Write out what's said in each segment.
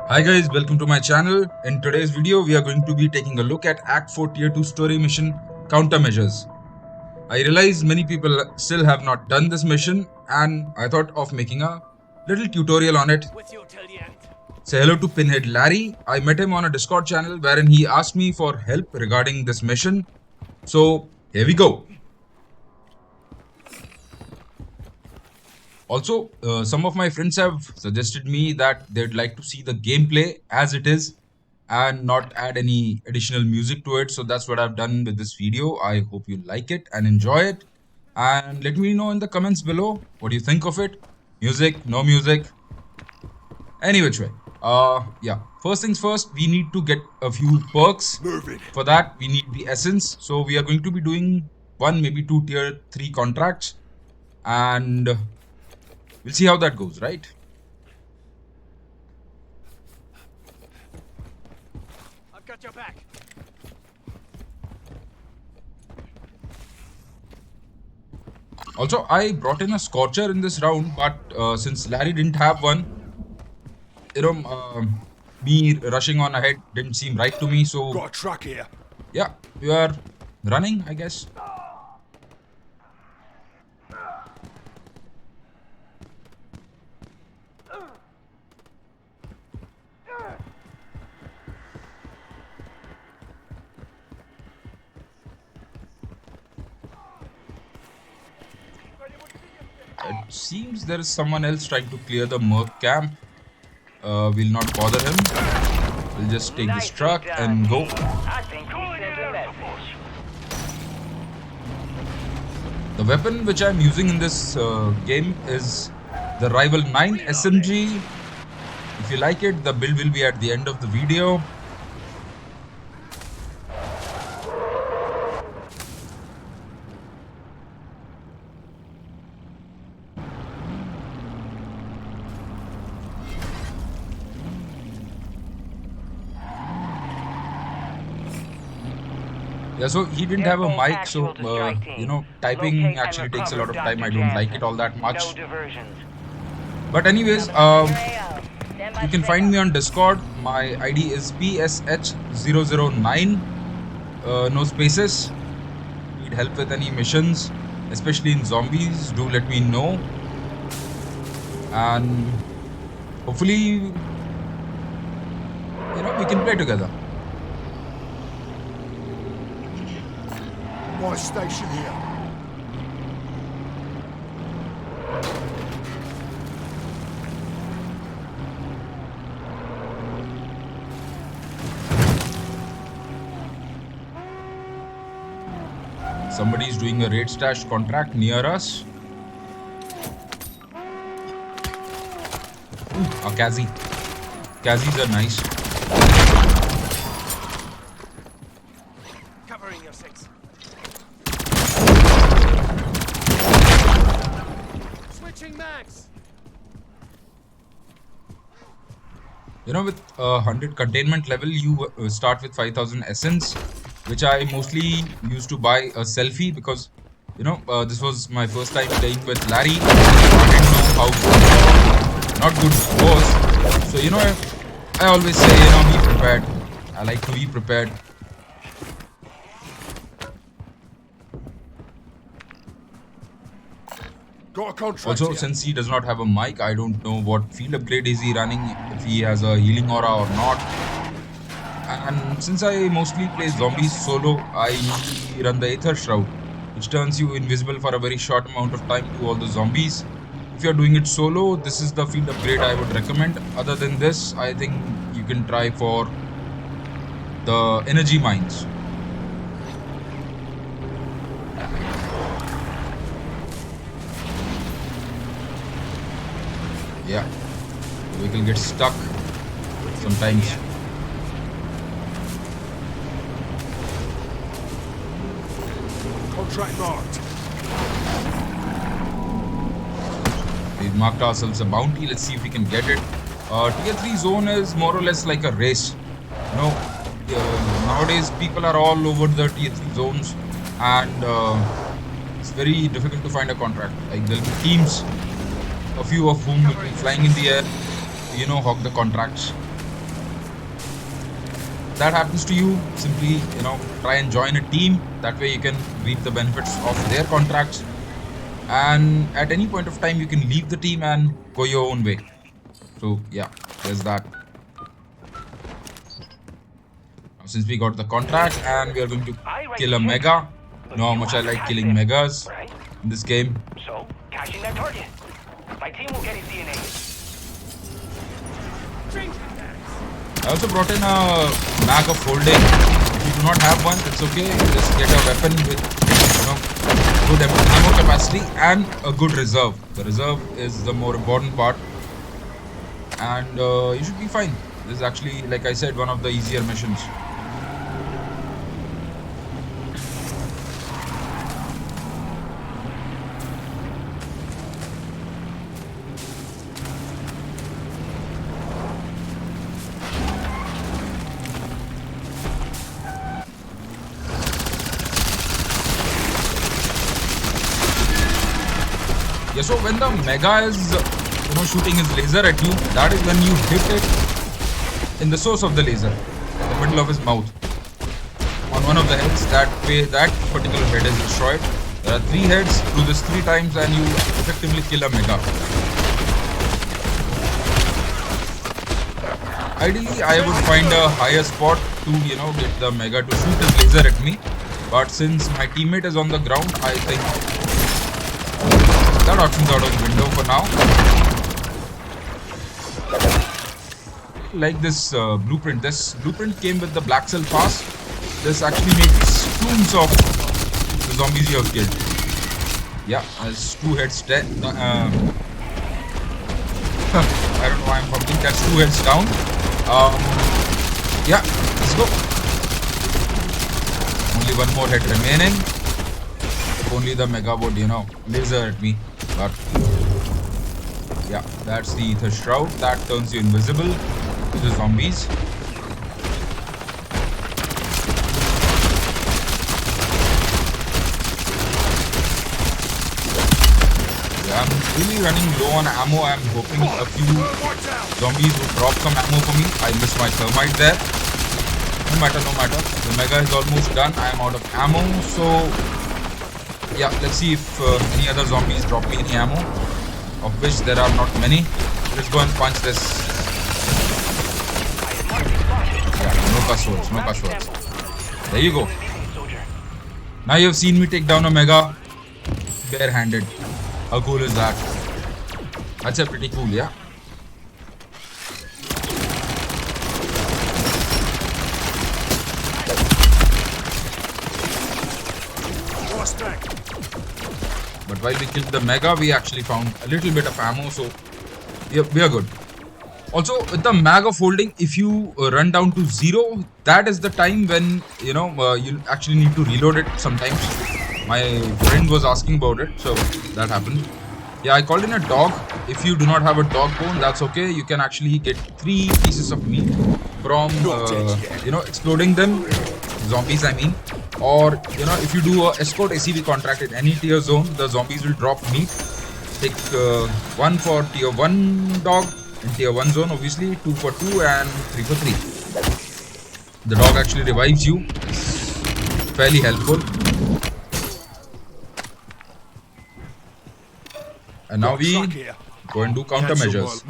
Hi guys, welcome to my channel. In today's video, we are going to be taking a look at Act 4 Tier 2 story mission Countermeasures. I realize many people still have not done this mission and I thought of making a little tutorial on it. Say hello to PinheadLarry. I met him on a Discord channel wherein he asked me for help regarding this mission. So here we go. Also, some of my friends have suggested me that they'd like to see the gameplay as it is and not add any additional music to it. So that's what I've done with this video. I hope you like it and enjoy it. And let me know in the comments below what do you think of it. Music, no music, any which way. Yeah. First things first, we need to get a few perks. For that, we need the essence. So we are going to be doing one, maybe two tier 3 contracts. And we'll see how that goes, right? I've got your back. Also, I brought in a Scorcher in this round, but since Larry didn't have one, me rushing on ahead didn't seem right to me. So, Got a truck here. yeah, we are running, I guess. It seems there is someone else trying to clear the Merc camp. We'll not bother him. We'll just take this truck and go. I think he sent a message. The weapon which I'm using in this game is the Rival 9 SMG. If you like it, the build will be at the end of the video. Yeah, so he didn't have a mic, so typing actually takes a lot of time. I don't like it all that much. No diversions. But anyways, you can find me on Discord. My ID is PSH009. No spaces. Need help with any missions, especially in zombies, do let me know. And hopefully, we can play together. My station here. Somebody is doing a raid stash contract near us. Ooh, a Kazi. Kazis are nice. Covering your six. Switching mags. With 100 containment level, you start with 5000 essence, which I mostly used to buy a selfie because, this was my first time playing with Larry. I didn't know how not good it was. So, I always say, be prepared. I like to be prepared. Got a contract Also, here. since he does not have a mic, I don't know what field upgrade is he running, if he has a healing aura or not. And since I mostly play zombies solo, I usually run the Aether Shroud, which turns you invisible for a very short amount of time to all the zombies. If you're doing it solo, this is the field upgrade I would recommend. Other than this, I think you can try for the energy mines. Yeah, the vehicle gets stuck sometimes. Contract marked. We've marked ourselves a bounty. Let's see if we can get it. Tier 3 zone is more or less like a race. Nowadays people are all over the tier 3 zones, and it's very difficult to find a contract. Like, there'll be teams, a few of whom will be flying in the air, hog the contracts. that happens to you, simply, try and join a team. That way you can reap the benefits of their contracts. And at any point of time, you can leave the team and go your own way. So yeah, there's that. Now, since we got the contract and we are going to I write kill a checks, mega, but you know how you much I have to like cash killing them, megas right? in this game. So, cashing that target. My team will get his DNA. Changing mags. I also brought in a mag of holding. If you do not have one, it's okay. Just get a weapon with good ammo capacity and a good reserve. The reserve is the more important part, and you should be fine. This is actually, like I said, one of the easier missions. Yeah, so when the mega is shooting his laser at you, that is when you hit it in the source of the laser, the middle of his mouth, on one of the heads. That way, that particular head is destroyed. There are 3 heads. Do this 3 times, and you effectively kill a mega. Ideally, I would find a higher spot to get the mega to shoot his laser at me. But since my teammate is on the ground, I think that option's out of the window for now. Like this blueprint. This blueprint came with the Black Cell Pass. This actually makes tombs of the zombies you have killed. Yeah, there's 2 heads dead. I don't know why I'm pumping. That's 2 heads down. Yeah, let's go. Only 1 more head remaining. If only the mega would, laser at me. But yeah, that's the Ether Shroud. That turns you invisible to the zombies. Yeah, I'm really running low on ammo. I'm hoping a few zombies would drop some ammo for me. I missed my thermite there. No matter. The mega is almost done. I am out of ammo. So yeah, let's see if any other zombies drop me any ammo, of which there are not many. Let's go and punch this. Yeah, no casuals. There you go. Now you have seen me take down a mega barehanded. How cool is that? That's a pretty cool, yeah. But while we killed the mega, we actually found a little bit of ammo, so we are good. Also, with the mag of holding, if you run down to 0, that is the time when you actually need to reload it sometimes. My friend was asking about it, so that happened. Yeah, I called in a dog. If you do not have a dog bone, that's okay. You can actually get 3 pieces of meat from exploding them, zombies I mean. Or if you do a escort ACV contract in any tier zone, the zombies will drop meat. Take 1 for tier 1 dog in tier 1 zone, obviously, 2 for 2 and 3 for 3. The dog actually revives you. Fairly helpful. And now we go and do countermeasures.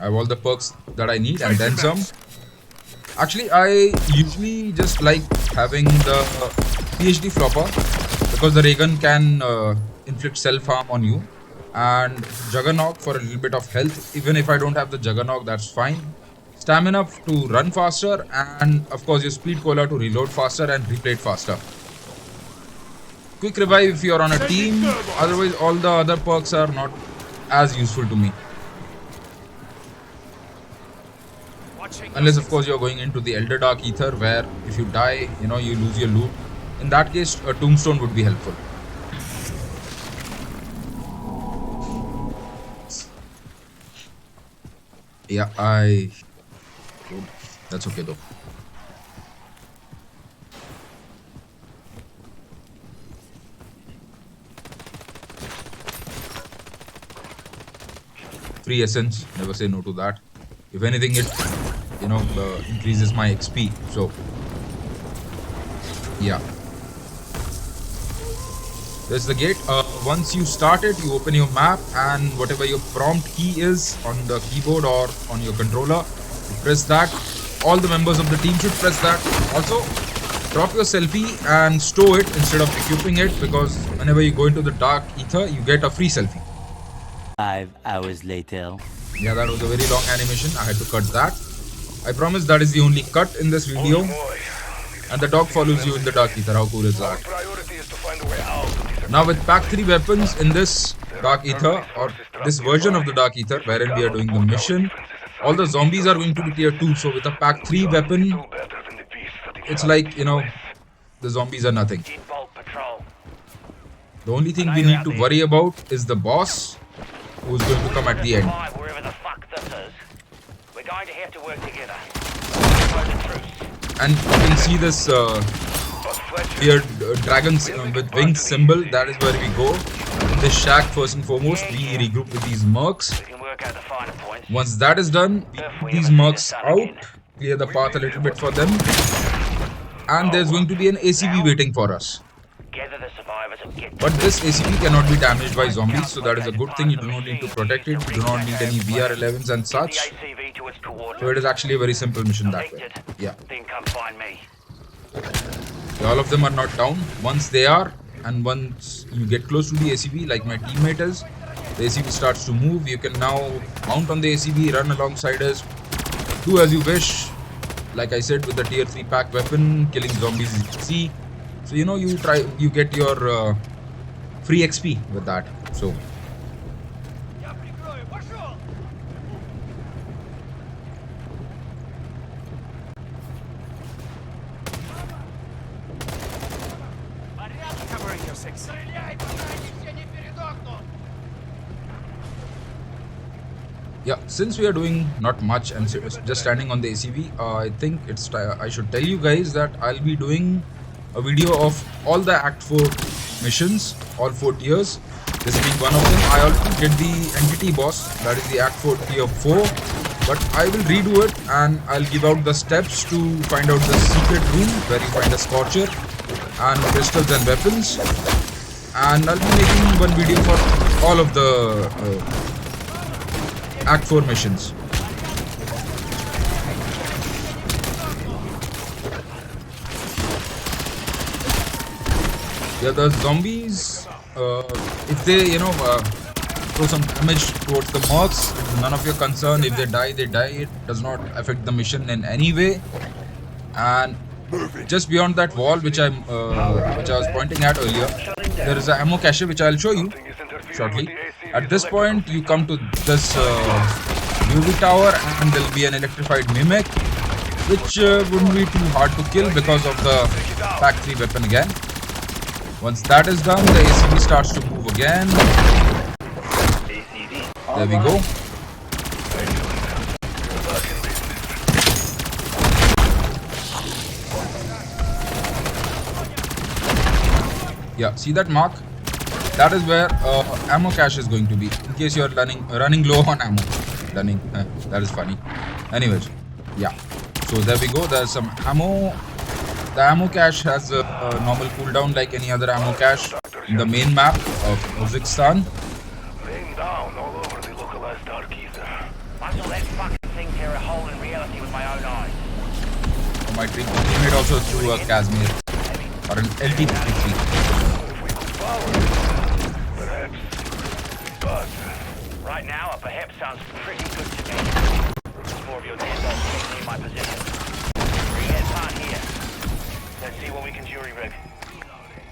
I have all the perks that I need and then some. Actually, I usually just like having the PhD flopper because the ray gun can inflict self-harm on you, and Juggernaut for a little bit of health. Even if I don't have the Juggernaut, that's fine. Stamina to run faster, and of course your speed cola to reload faster and replay it faster. Quick revive if you're on a team. Otherwise, all the other perks are not as useful to me. Unless, of course, you're going into the Elder Dark Ether, where if you die, you lose your loot. In that case, a tombstone would be helpful. Yeah, that's okay though. Free essence, never say no to that. If anything, increases my XP. So yeah, there's the gate. Once you start it, you open your map, and whatever your prompt key is on the keyboard or on your controller, you press that. All the members of the team should press that. Also, drop your selfie and store it instead of equipping it, because whenever you go into the dark ether, you get a free selfie. 5 hours later. Yeah, that was a very long animation. I had to cut that. I promise that is the only cut in this video. And the dog follows you in the dark ether. How cool is that? Now with pack 3 weapons in this dark ether, or this version of the dark ether wherein we are doing the mission, all the zombies are going to be tier 2. So with a pack 3 weapon, it's like, the zombies are nothing. The only thing we need to worry about is the boss, who's going to come at the end. Wherever the fuck this is, we're going to have to work together. And you can see this weird dragons with wings symbol. That is where we go. In this shack, first and foremost, we regroup with these mercs. Once that is done, we put these mercs out, clear the path a little bit for them, and there's going to be an ACV waiting for us. But this ACV cannot be damaged by zombies, so that is a good thing. You do not need to protect it, you do not need any VR11s and such. So it is actually a very simple mission that way. Yeah. All of them are not down. Once they are, and once you get close to the ACV, like my teammate is, the ACV starts to move. You can now mount on the ACV, run alongside us, do as you wish. Like I said, with the tier 3 pack weapon, killing zombies as you can see. So you get your free XP with that. So yeah, since we are doing not much and just standing on the ACV, I think I should tell you guys that I'll be doing a video of all the Act 4 missions, all 4 tiers. This being one of them. I already did the entity boss, that is the Act 4 tier 4, but I will redo it and I'll give out the steps to find out the secret room where you find a scorcher and crystals and weapons. And I'll be making one video for all of the Act 4 missions. Yeah, the zombies, if they, throw some damage towards the mercs, it's none of your concern. If they die, they die. It does not affect the mission in any way. And just beyond that wall, which I was pointing at earlier, there is an ammo cache, which I'll show you shortly. At this point, you come to this UV tower, and there'll be an electrified mimic, which wouldn't be too hard to kill because of the pack 3 weapon again. Once that is done, the ACV starts to move again. There we go. Yeah, see that mark? That is where ammo cache is going to be, in case you are running low on ammo. That is funny. Anyways, yeah. So there we go. There's some ammo. The ammo cache has a normal cooldown like any other ammo cache in the main map of Uzbekistan. My teammate also threw a Casimir or an LT-53. Right now, a perhaps sounds pretty good to me. More of your dead dogs taking in my position. Rehead part here. Let's see what we can jury rig.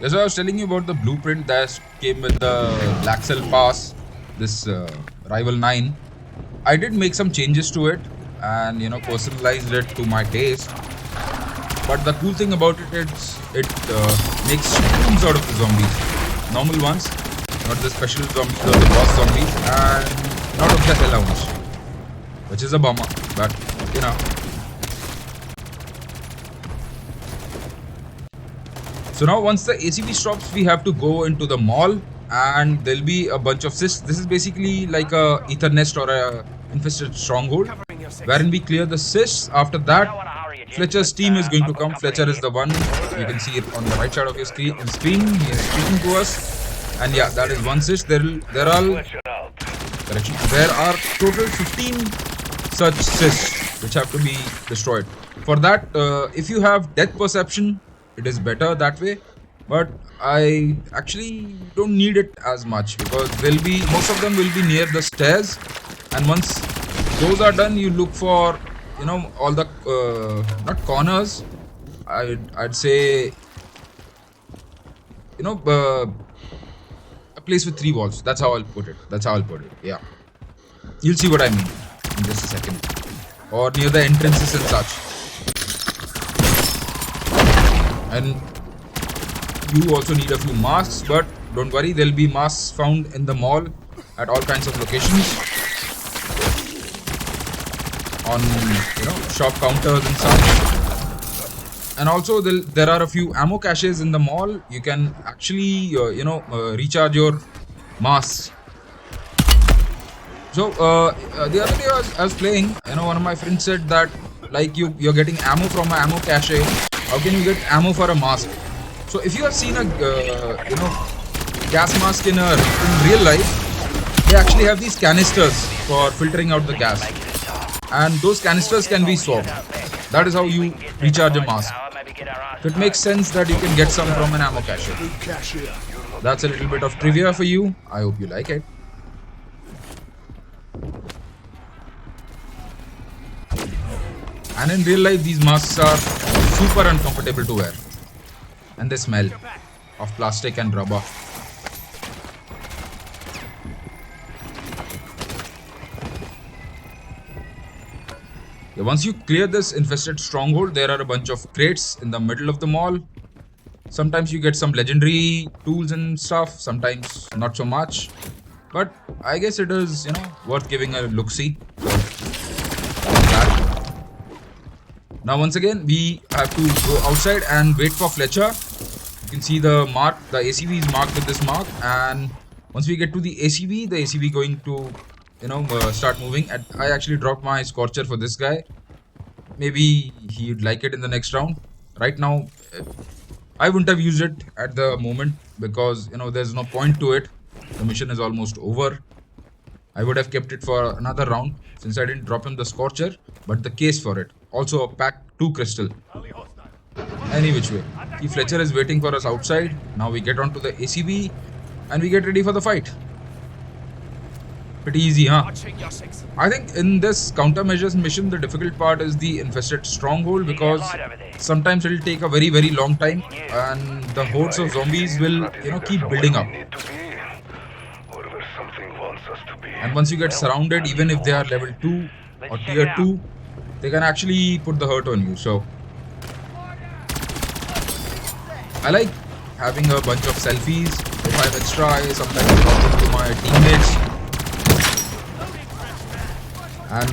Yes, I was telling you about the blueprint that came with the Black Cell Pass, this Rival 9. I did make some changes to it and personalized it to my taste. But the cool thing about it is it makes tombs out of the zombies. Normal ones, not the special zombies or the boss zombies, and not of the hellhounds, which is a bummer, but So now once the ACV stops, we have to go into the mall, and there'll be a bunch of cysts. This is basically like a ether nest or a infested stronghold. wherein we clear the cysts. After that, Fletcher's team is going to come. Fletcher is the one, you can see it on the right side of your screen. He is speaking to us, and yeah, that is one cyst. There are total 15 such cysts which have to be destroyed. For that, if you have depth perception, it is better that way. But I actually don't need it as much because most of them will be near the stairs, and once those are done, you look for all the not corners. I'd say a place with 3 walls. That's how I'll put it. Yeah, you'll see what I mean in just a second. Or near the entrances and such. And you also need a few masks, but don't worry, there'll be masks found in the mall at all kinds of locations, on shop counters and such. And also there are a few ammo caches in the mall. You can actually recharge your masks. So the other day I was playing, one of my friends said that like you're getting ammo from an ammo cache. How can you get ammo for a mask? So if you have seen a gas mask in real life, they actually have these canisters for filtering out the gas, and those canisters can be swapped. That is how you recharge a mask. So it makes sense that you can get some from an ammo cache. That's a little bit of trivia for you. I hope you like it. And in real life, these masks are super uncomfortable to wear, and they smell of plastic and rubber. Yeah, once you clear this infested stronghold, there are a bunch of crates in the middle of the mall. Sometimes you get some legendary tools and stuff, sometimes not so much. But I guess it is, worth giving a look-see. Now once again, we have to go outside and wait for Fletcher. You can see the mark, the ACV is marked with this mark, and once we get to the ACV going to start moving. I actually dropped my Scorcher for this guy. Maybe he'd like it in the next round. Right now, I wouldn't have used it at the moment because there's no point to it. The mission is almost over. I would have kept it for another round since I didn't drop him the Scorcher, but the case for it. Also a pack 2 crystal. Any which way. The Fletcher is waiting for us outside. Now we get onto the ACV and we get ready for the fight. Pretty easy, huh? I think in this countermeasures mission, the difficult part is the infested stronghold because sometimes it'll take a very, very long time and the hordes of zombies will, keep building up. And once you get surrounded, even if they are level 2 or tier 2, they can actually put the hurt on you. So I like having a bunch of selfies. If I have extra, I sometimes drop them to my teammates. And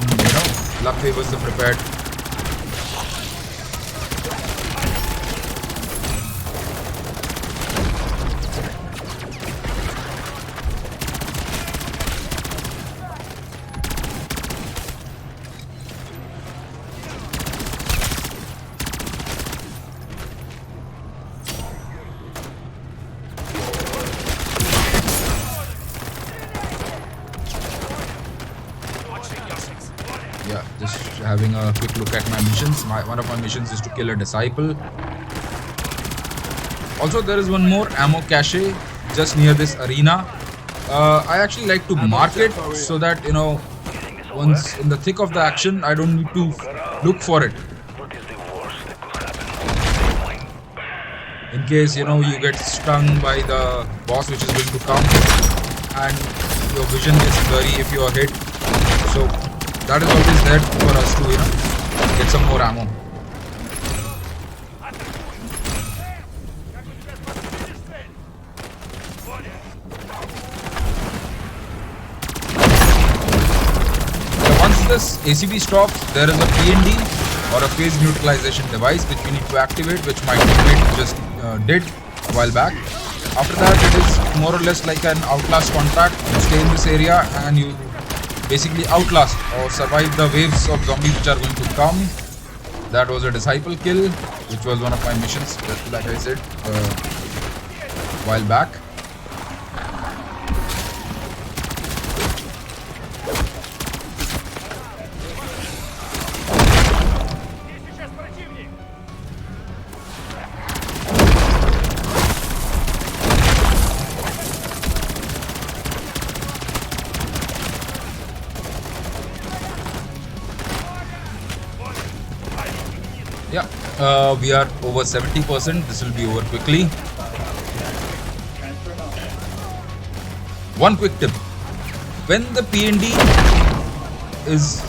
luck favors the prepared. Yeah, just having a quick look at my missions. One of my missions is to kill a disciple. Also, there is one more ammo cache just near this arena. I actually like to mark it so that, once in the thick of the action, I don't need to look for it. In case, you get stung by the boss which is going to come and your vision gets blurry if you are hit. So that is always there for us to, get some more ammo. So once this ACV stops, there is a PND or a phase neutralization device which we need to activate, which my teammate just did a while back. After that, it is more or less like an outlast contract. You stay in this area and you basically outlast or survive the waves of zombies which are going to come. That was a disciple kill, which was one of my missions, like I said a while back. Yeah, we are over 70%. This will be over quickly. One quick tip: when the PND is,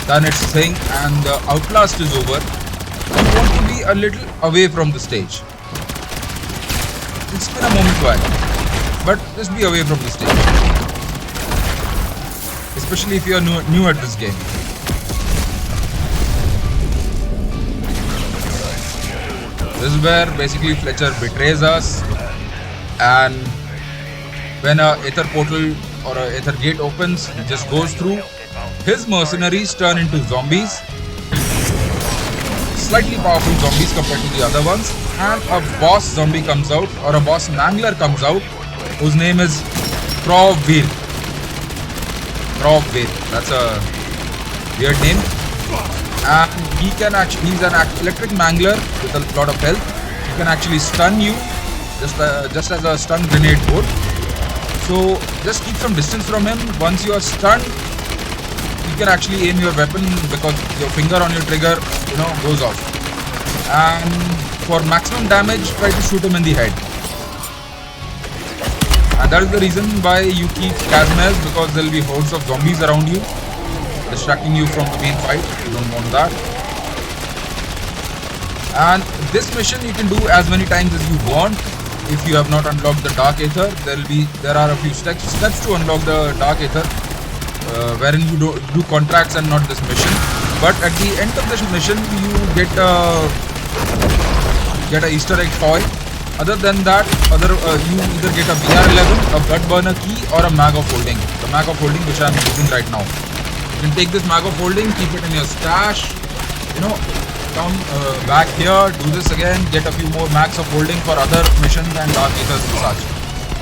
done its thing and the outlast is over, you want to be a little away from the stage. It's been a moment while, but just be away from the stage, especially if you are new at this game. This is where basically Fletcher betrays us, and when a ether portal or a ether gate opens, he just goes through. His mercenaries turn into zombies, slightly powerful zombies compared to the other ones, and a boss zombie comes out, or a boss mangler comes out, whose name is Krovvir. That's a weird name. And he's an electric mangler with a lot of health. He can actually stun you, just as a stun grenade would. So just keep some distance from him. Once you are stunned, you can actually aim your weapon because your finger on your trigger, goes off. And for maximum damage, try to shoot him in the head. And that is the reason why you keep Countermeasures, because there will be hordes of zombies around you, distracting you from the main fight. You don't want that. And this mission you can do as many times as you want. If you have not unlocked the Dark Aether, there are a few steps to unlock the Dark Aether, wherein you do contracts and not this mission. But at the end of this mission, you get a Easter egg toy. Other than that, you either get a VR11, a blood burner key, or a mag of holding. The mag of holding which I am using right now. You can take this mag of holding, keep it in your stash, come back here, do this again, get a few more mags of holding for other missions and Dark Aethers and such.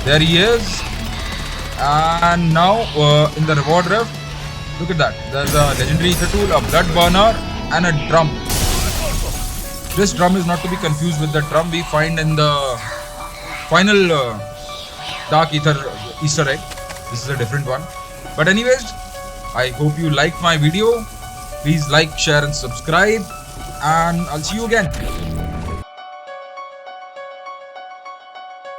There he is. And now in the reward rift, look at that. There's a legendary ether tool, a blood burner, and a drum. This drum is not to be confused with the drum we find in the final Dark Aether Easter egg. This is a different one. But anyways, I hope you liked my video. Please like, share and subscribe, and I'll see you again.